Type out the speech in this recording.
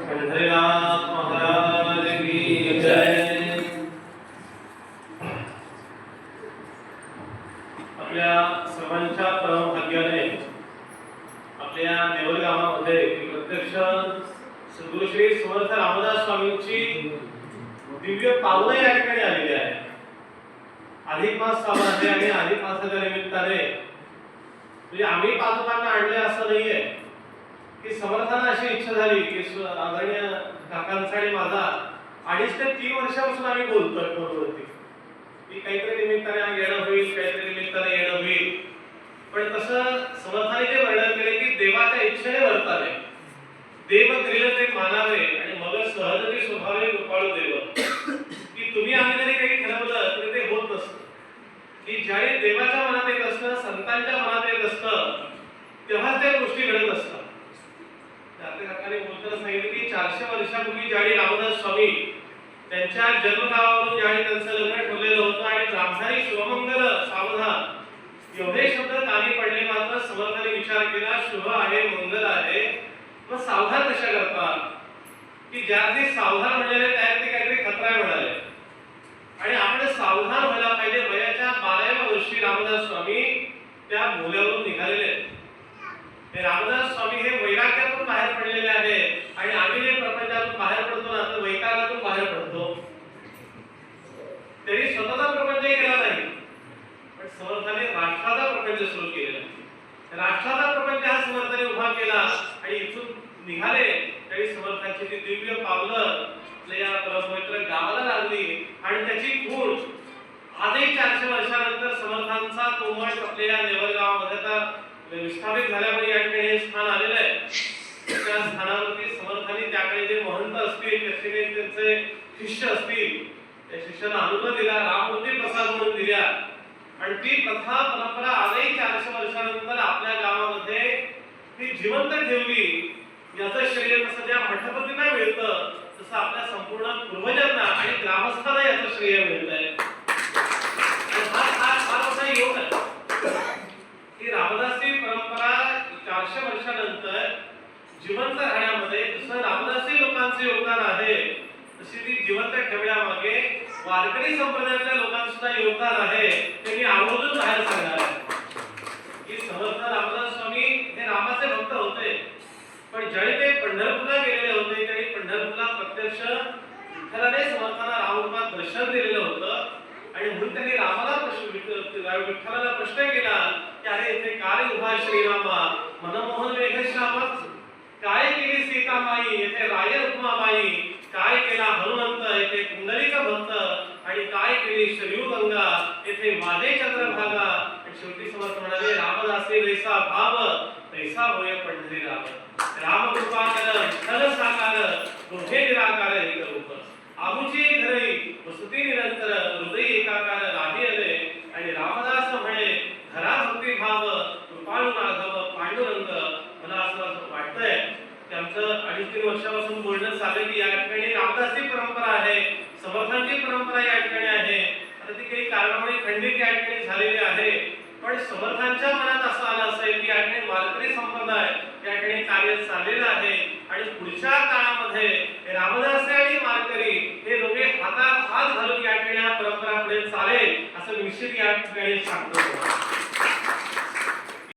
पंढरीनाथ महाराज की जय। आपल्या सर्वांच्या परमभाग्याने आपल्या नेवल गावामध्ये प्रत्यक्ष सद्गुरू श्री समर्थ रामदास स्वामींची दिव्य पावलं या ठिकाणी आलेली आहे। अधिक मास चालू आहे आणि अधिक मासाच्या निमित्ताने म्हणजे आम्ही पादुकांना आणले असं नाहीये की समर्थांना अशी इच्छा झाली की आदरणीय काकांचा आणि माझा 2.5 ते 3 वर्षापासून आम्ही बोलतोय फोनवरती की काहीतरी निमित्ताने येणं होईल, काहीतरी निमित्ताने येणं होईल। पण तसं समर्थाने जे वर्णन केले की देवाच्या इच्छेने वर्तावे, देव करील ते मानावे आणि मग सहजते स्वभावे कृपाळू देव। की तुम्ही आम्ही जरी काही ठरवलं तरी ते होत नसतं। की ज्यावेळी देवाच्या मनात येत असतं, संतांच्या मनात येत असतं, तेव्हा त्या गोष्टी घडत असतात। आपल्या काकाने बोलताना सांगितलं की 400 वर्षापूर्वी ज्यावेळी रामदास स्वामी त्यांच्या जन्मगावावरून ज्यावेळी त्यांचं लग्न ठरलेलं होतं आणि ब्राह्मणी शुभमंगल सावधान एवढे शब्द कानी पडले, मात्र समर्थाने विचार केला शुभ आहे, मंगल आहे, मग सावधान कशा करतात? की ज्याचे सावधान म्हणलेले त्यात ते काहीतरी खतरा म्हणाले आणि आपण सावधान व्हायला पाहिजे। वयाच्या 12व्या वर्षी रामदास स्वामी त्या बोल्यावरून निघालेले आहेत। रामदास स्वामी हे वैराग्यातून बाहेर पडलेले आहे आणि आम्ही जे प्रपंचातून बाहेर पडतो ना तर वैतागातून बाहेर पडतो। तरी स्वतःचा प्रपंच केला नाही, पण समर्थाने राष्ट्राचा प्रपंच सुरू केलेला। राष्ट्राचा प्रपंच हा समर्थाने उभा केला आणि इथून निघाले तरी समर्थांची ती दिव्य पावलं या परमपवित्र गावाला लागली आणि त्याची खूण आजही 400 वर्षानंतर समर्थांचा कोमट आपल्या नेवल गावामध्ये आता विस्थापित झाल्यामुळे या ठिकाणी हे स्थान आलेलं आहे। त्या स्थानावरती समर्थांनी त्याकडे जे महंत असतील, त्यांचे शिष्य असतील, त्या शिष्याला अनुभव दिला, राममूर्ती प्रसाद म्हणून दिल्या आणि ती प्रथा परंपरा आजही 400 वर्षानंतर आपल्या गावामध्ये ती जिवंत ठेवली। याचं श्रेय कसं ज्या मठपतींना मिळतं तसं आपल्या संपूर्ण पूर्वजांना आणि ग्रामस्थांना याचं श्रेय मिळतंय। हा मोठा योग आहे की रामदासी परंपरा 400 वर्षानंतर जिवंत राहण्यामध्ये जसं रामदासी लोकांचे योगदान आहे तशी ती जिवंत ठेवण्यामागे वारकरी संप्रदायातल्या लोकांचं सुद्धा योगदान आहे। ते मी आवर्जून बाहेर सांगणार आहे की समर्थ रामदास स्वामी हे रामाचे भक्त होते, पण ज्यावेळी ते पंढरपूरला गेलेले होते त्यावेळी पंढरपूरला प्रत्यक्ष विठ्ठलाने समर्थांना रामरूपात दर्शन दिलेलं होतं आणि म्हणून त्यांनी रामाला विठ्ठलाला प्रश्न केला की अरे इथे काय उभा श्रीरामा, मनमोहन मेघश्यामा, काय केली सीतामाई, येथे राय रुक्माबाई, काय केला हनुमंत, येथे कुंडलिक भक्त आणि काय केली शरयू गंगा, येथे माझे चंद्रभागा। आणि शेवटी समर्थ म्हणाले रामदासी जैसा भाव तैसा होय पंढरी राम। राम कृपा कर विठ्ठल साकार, तुझे निराकार एक रूप, आमुची घरी वसती निरंतर, हृदय एकाकार राही आले। आणि रामदास म्हणे घरा भक्ती भाव, कृपाळू राघव पांडुरंग। मला असं वाटतंय की आमचं 2.5-3 वर्षापासून बोलणं चालू की या ठिकाणी रामदासी परंपरा आहे, समर्थांची परंपरा या ठिकाणी आहे। आता ती काही कारणामुळे खंडित या ठिकाणी झालेली आहे, पण समर्थांच्या मनात असं आलं असेल की या ठिकाणी वारकरी संप्रदाय या ठिकाणी कार्य चाललेलं आहे आणि पुढच्या काळामध्ये रामदासी आणि वारकरी हे दोघे हातात हात घालून या ठिकाणी परंपरा पुढे चालेल असं निश्चित या ठिकाणी सांगतो।